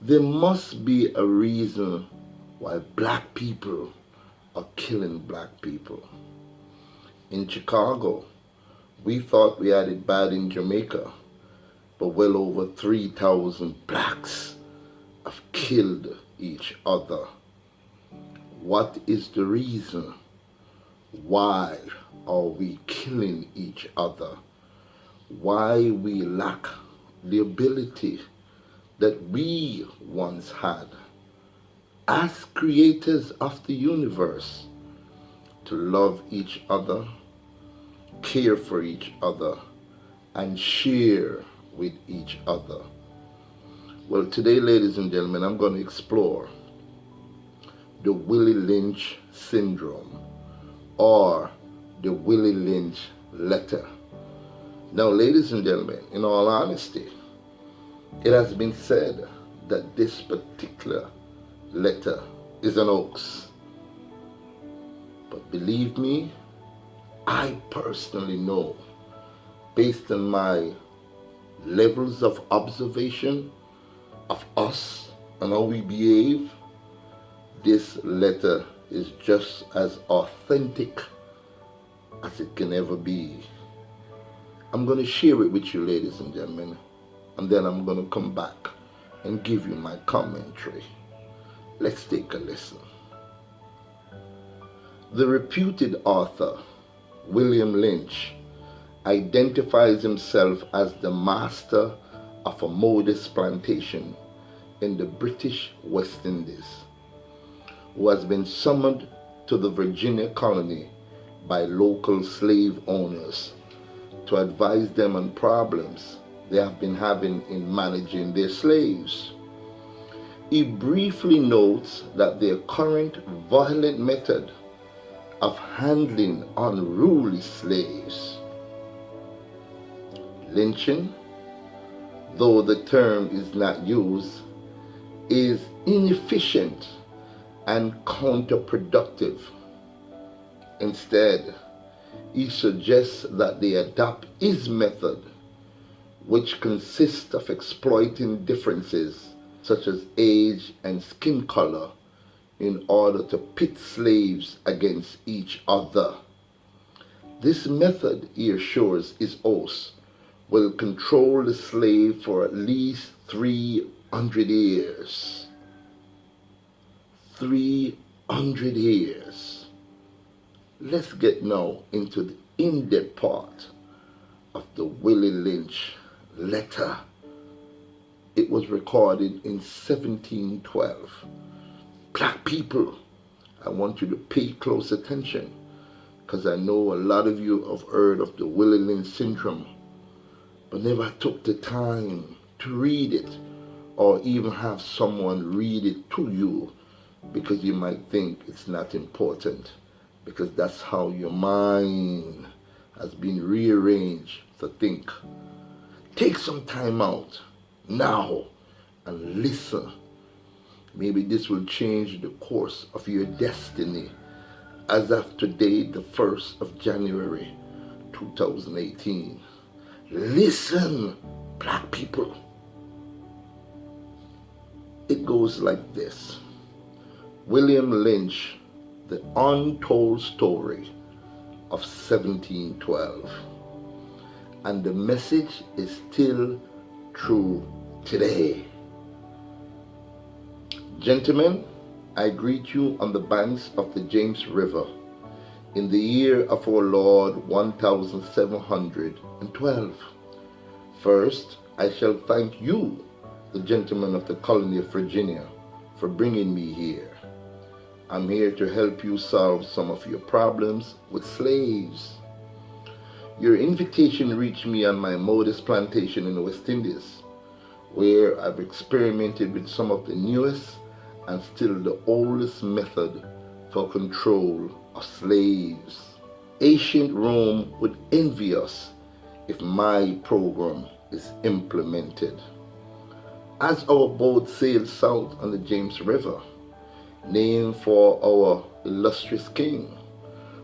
There must be a reason why black people are killing black people. In Chicago, we thought we had it bad in Jamaica, but well over 3,000 blacks have killed each other. What is the reason? Why are we killing each other? Why we lack the ability that we once had as creators of the universe to love each other, care for each other, and share with each other. Well, today, ladies and gentlemen, I'm going to explore the Willie Lynch syndrome, or the Willie Lynch letter. Now, ladies and gentlemen, in all honesty, it has been said that this particular letter is an hoax. But believe me, I personally know, based on my levels of observation of us and how we behave, this letter is just as authentic as it can ever be. I'm going to share it with you, ladies and gentlemen, and then I'm going to come back and give you my commentary. Let's take a listen. The reputed author, William Lynch, identifies himself as the master of a modest plantation in the British West Indies, who has been summoned to the Virginia colony by local slave owners to advise them on problems they have been having in managing their slaves. He briefly notes that their current violent method of handling unruly slaves, lynching, though the term is not used, is inefficient and counterproductive. Instead, he suggests that they adopt his method, which consists of exploiting differences such as age and skin color in order to pit slaves against each other. This method, he assures his host, will control the slave for at least 300 years. 300 years. Let's get now into the in-depth part of the Willie Lynch letter. It was recorded in 1712. Black people, I want you to pay close attention, because I know a lot of you have heard of the Willie Lynch syndrome, but never took the time to read it or even have someone read it to you, because you might think it's not important, because that's how your mind has been rearranged to think. Take some time out now and listen. Maybe this will change the course of your destiny as of today, the 1st of January 2018. Listen, black people. It goes like this. William Lynch, the untold story of 1712. And the message is still true today. Gentlemen, I greet you on the banks of the James River in the year of our Lord 1712. First, I shall thank you, the gentlemen of the colony of Virginia, for bringing me here. I'm here to help you solve some of your problems with slaves. Your invitation reached me on my modest plantation in the West Indies, where I've experimented with some of the newest and still the oldest method for control of slaves. Ancient Rome would envy us if my program is implemented. As our boat sailed south on the James River, named for our illustrious king,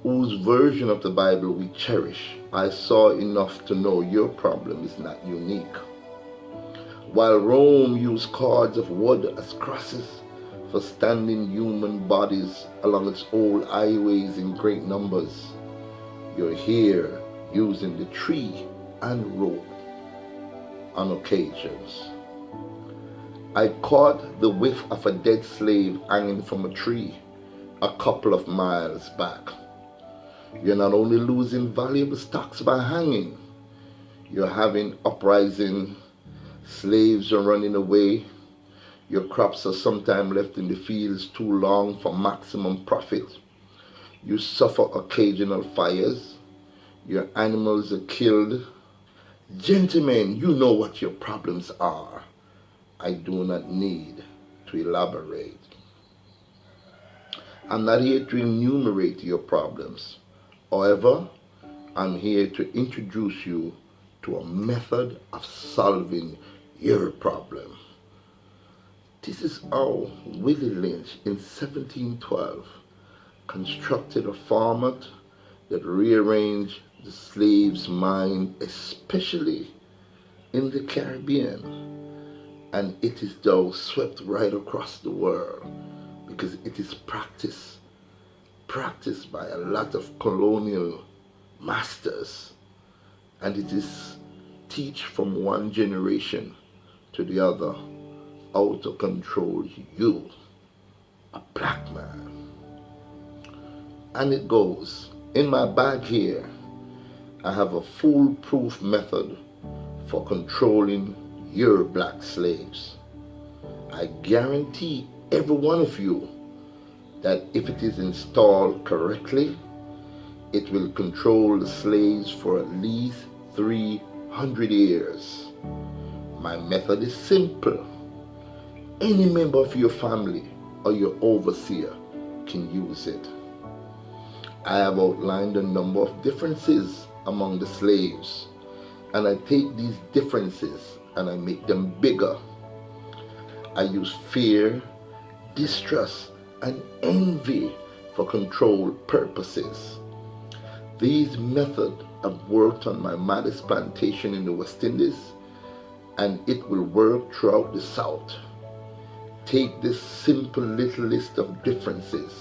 whose version of the Bible we cherish, I saw enough to know your problem is not unique. while Rome used cords of wood as crosses for standing human bodies along its old highways in great numbers, you're here using the tree and rope on occasions. I caught the whiff of a dead slave hanging from a tree a couple of miles back. You're not only losing valuable stocks by hanging, you're having uprising, slaves are running away, your crops are sometimes left in the fields too long for maximum profit, you suffer occasional fires, your animals are killed. Gentlemen, you know what your problems are. I do not need to elaborate. I'm not here to enumerate your problems. However, I'm here to introduce you to a method of solving your problem. This is how Willie Lynch in 1712 constructed a format that rearranged the slave's mind, especially in the Caribbean. And it is though swept right across the world because it is practiced by a lot of colonial masters, and it is teach from one generation to the other how to control you, a black man. And it goes, in my bag here, I have a foolproof method for controlling your black slaves. I guarantee every one of you that if it is installed correctly, it will control the slaves for at least 300 years. My method is simple. Any member of your family or your overseer can use it. I have outlined a number of differences among the slaves, and I take these differences and I make them bigger. I use fear, distrust, and envy for control purposes. These methods have worked on my maddest plantation in the West Indies, and it will work throughout the South. Take this simple little list of differences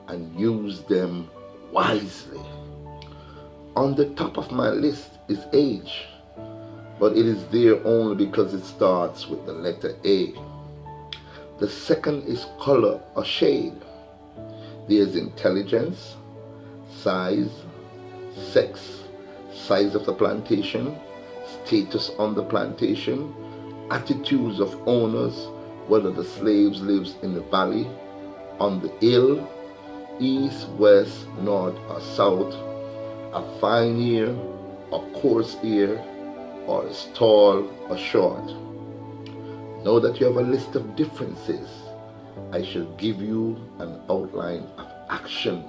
and use them wisely. On the top of my list is age, but it is there only because it starts with the letter A. The second is color or shade. There's intelligence, size, sex, size of the plantation, status on the plantation, attitudes of owners, whether the slaves lives in the valley, on the hill, east, west, north, or south, a fine ear, a coarse ear, or is tall or short. Now that you have a list of differences, I shall give you an outline of action.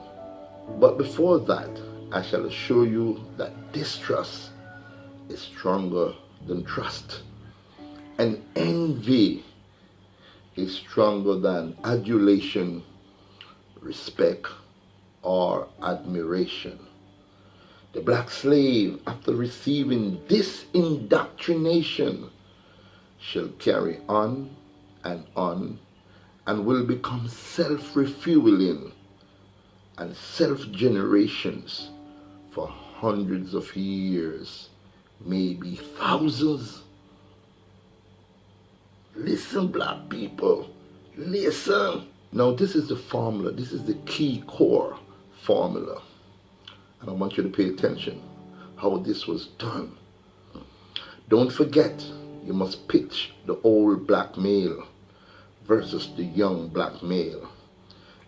But before that, I shall assure you that distrust is stronger than trust, and envy is stronger than adulation, respect, or admiration. The black slave, after receiving this indoctrination, shall carry on and will become self-refueling and self-generations for hundreds of years, maybe thousands. Listen, black people, listen. Now this is the formula, this is the key core formula. And I want you to pay attention how this was done. Don't forget, you must pitch the old black male versus the young black male,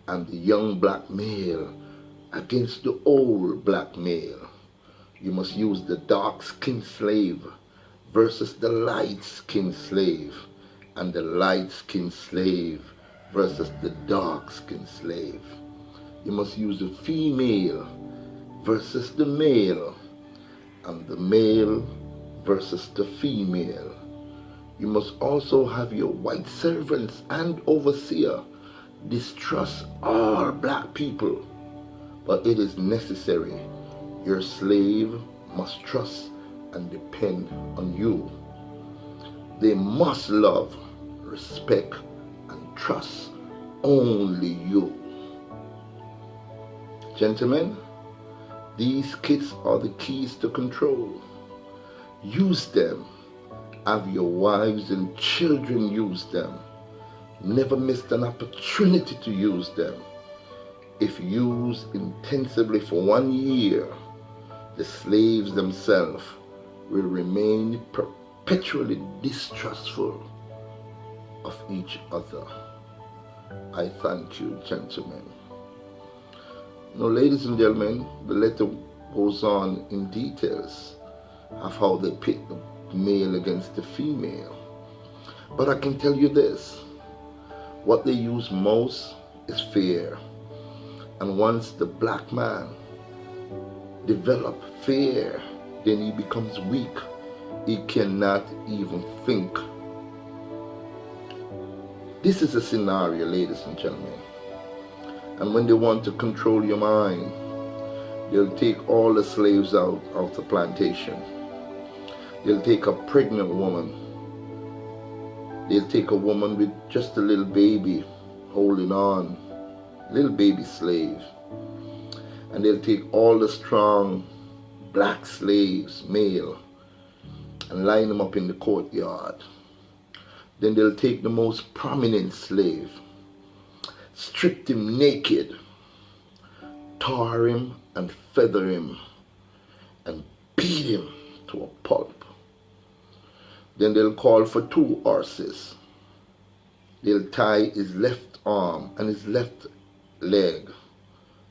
and the young black male against the old black male. You must use the dark-skinned slave versus the light-skinned slave, and the light-skinned slave versus the dark-skinned slave. You must use the female versus the male, and the male versus the female. You must also have your white servants and overseer distrust all black people, but it is necessary. Your slave must trust and depend on you. They must love, respect, and trust only you. Gentlemen, these kits are the keys to control. Use them. Have your wives and children use them. Never miss an opportunity to use them. If used intensively for 1 year, the slaves themselves will remain perpetually distrustful of each other. I thank you, gentlemen. Now, ladies and gentlemen, the letter goes on in details of how they pit the male against the female. But I can tell you this, what they use most is fear. And once the black man develops fear, then he becomes weak. He cannot even think. This is a scenario, ladies and gentlemen. And when they want to control your mind, they'll take all the slaves out of the plantation. They'll take a pregnant woman. They'll take a woman with just a little baby holding on, little baby slave. And they'll take all the strong black slaves, male, and line them up in the courtyard. Then they'll take the most prominent slave, strip him naked, tar him and feather him, and beat him to a pulp. Then they'll call for 2 horses. They'll tie his left arm and his left leg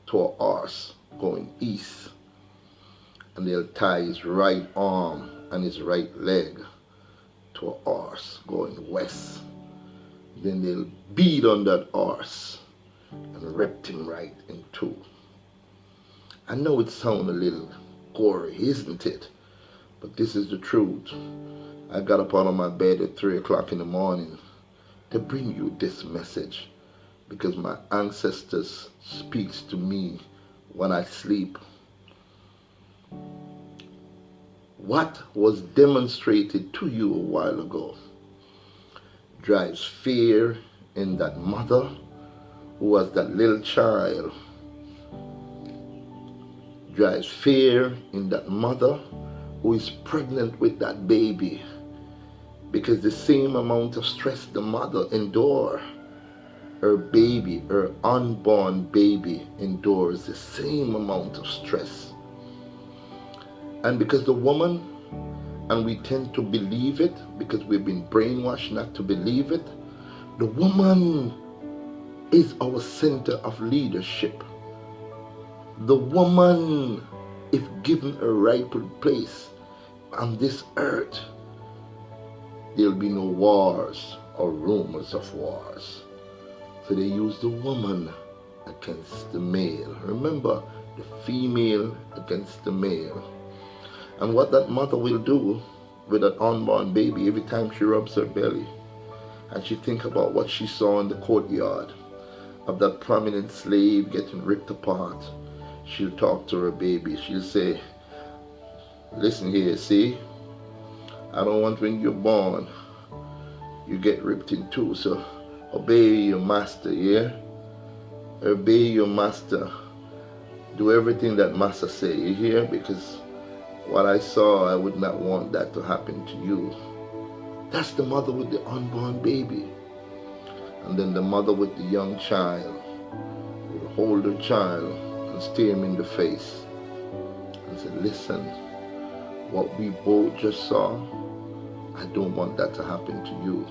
to a horse going east. And they'll tie his right arm and his right leg to a horse going west. Then they'll beat on that horse and rip him right in 2. I know it sounds a little gory, isn't it? But this is the truth. I got up out of my bed at 3 o'clock in the morning to bring you this message because my ancestors speaks to me when I sleep. What was demonstrated to you a while ago drives fear in that mother who was that little child. Drives fear in that mother who is pregnant with that baby, because the same amount of stress the mother endures, her baby, her unborn baby endures the same amount of stress. And because the woman, and we tend to believe it because we've been brainwashed not to believe it, the woman is our center of leadership. The woman, if given a rightful place on this earth, there'll be no wars or rumors of wars. So they use the woman against the male. Remember, the female against the male. And what that mother will do with that unborn baby, every time she rubs her belly and she think about what she saw in the courtyard of that prominent slave getting ripped apart, she'll talk to her baby. She'll say, listen here, see, I don't want when you're born you get ripped in 2, so obey your master, yeah? Obey your master. Do everything that master say, you hear? Because what I saw, I would not want that to happen to you. That's the mother with the unborn baby. And then the mother with the young child will hold her child and stare him in the face and say, listen, what we both just saw, I don't want that to happen to you.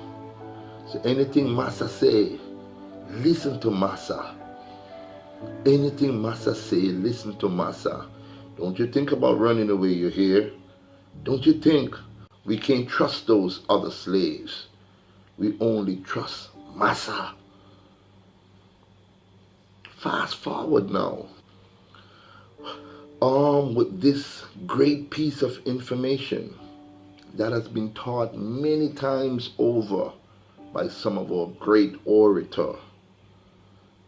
So anything Massa say, listen to Massa. Anything Massa say, listen to Massa. Don't you think about running away, you hear? Don't you think we can't trust those other slaves? We only trust Massa. Fast forward now. Armed with this great piece of information that has been taught many times over by some of our great orators,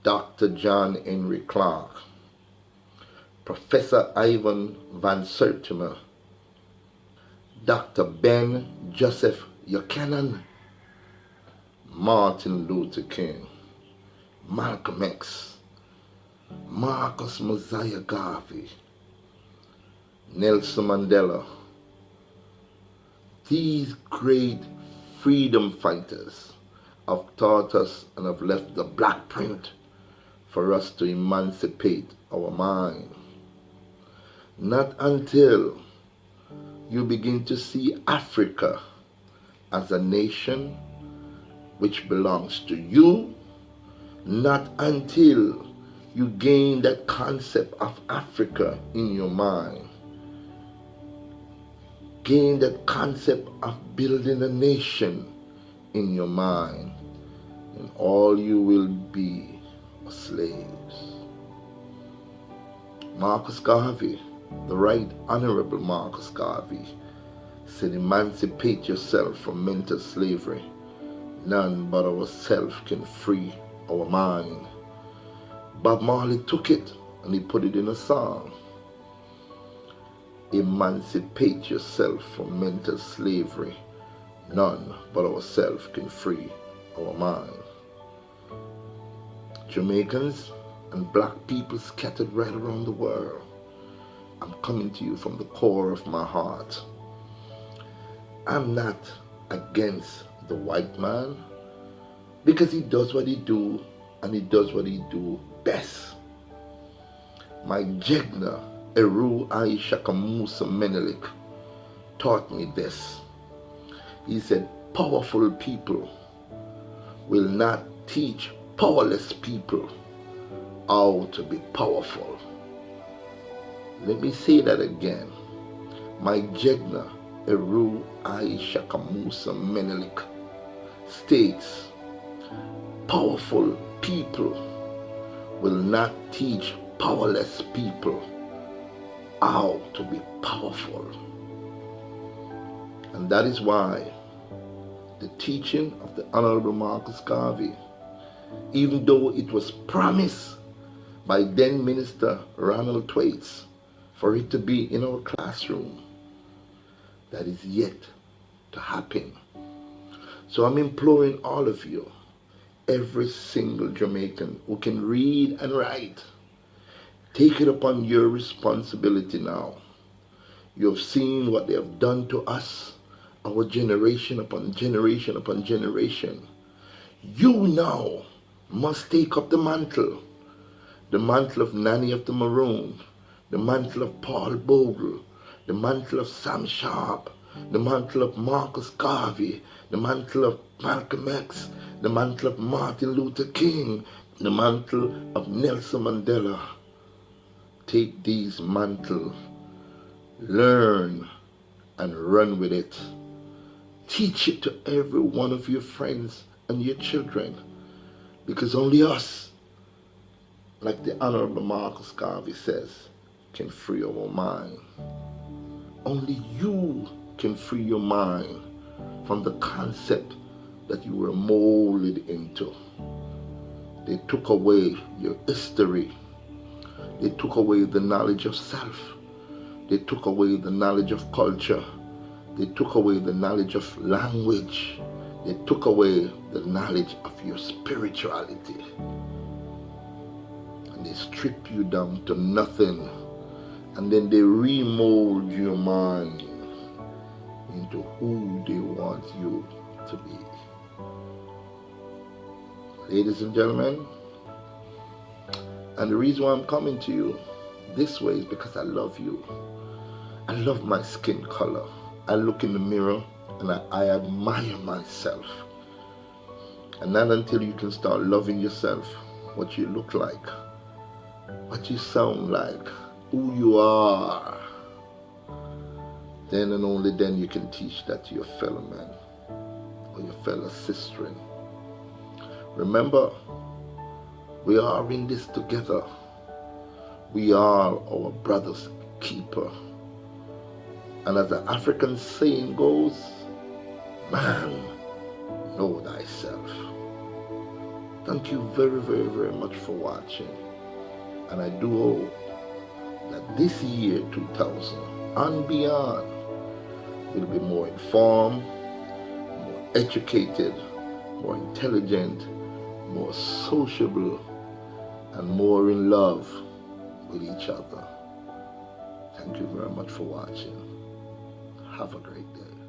Dr. John Henry Clark, Professor Ivan Van Sertima, Dr. Ben Joseph Buchanan, Martin Luther King, Malcolm X, Marcus Mosiah Garvey, Nelson Mandela. These great freedom fighters have taught us and have left the black print for us to emancipate our mind. Not until you begin to see Africa as a nation which belongs to you, not until you gain that concept of Africa in your mind, gain that concept of building a nation in your mind, and all you will be are slaves. Marcus Garvey, the Right Honorable Marcus Garvey, said, emancipate yourself from mental slavery. None but ourselves can free our mind. Bob Marley took it and he put it in a song. Emancipate yourself from mental slavery. None but ourselves can free our mind. Jamaicans and black people scattered right around the world, I'm coming to you from the core of my heart. I'm not against the white man, because he does what he do and he does what he do best. My Jegna Eru Aisha Musa Menelik taught me this. He said, powerful people will not teach powerless people how to be powerful. Let me say that again. My Jegna Eru Aisha Musa Menelik states, powerful people will not teach powerless people how to be powerful. And that is why the teaching of the Honorable Marcus Garvey, even though it was promised by then Minister Ronald Thwaites for it to be in our classroom, that is yet to happen. So I'm imploring all of you, every single Jamaican who can read and write, take it upon your responsibility now. You have seen what they have done to us, our generation upon generation upon generation. You now must take up the mantle of Nanny of the Maroon, the mantle of Paul Bogle, the mantle of Sam Sharp, the mantle of Marcus Garvey, the mantle of Malcolm X, the mantle of Martin Luther King, the mantle of Nelson Mandela. Take these mantles, learn and run with it. Teach it to every one of your friends and your children, because only us, like the Honorable Marcus Garvey says, can free our mind. Only you can free your mind from the concept that you were molded into. They took away your history. They took away the knowledge of self. They took away the knowledge of culture. They took away the knowledge of language. They took away the knowledge of your spirituality. And they strip you down to nothing. And then they remold your mind into who they want you to be. Ladies and gentlemen, and the reason why I'm coming to you this way is because I love you. I love my skin color. I look in the mirror and I admire myself. And not until you can start loving yourself, what you look like, what you sound like, who you are, then and only then you can teach that to your fellow man or your fellow sister. Remember, we are in this together. We are our brother's keeper. And as the African saying goes, man, know thyself. Thank you very, very, very much for watching. And I do hope that this year 2000 and beyond will be more informed, educated, more intelligent, more sociable, and more in love with each other. Thank you very much for watching. Have a great day.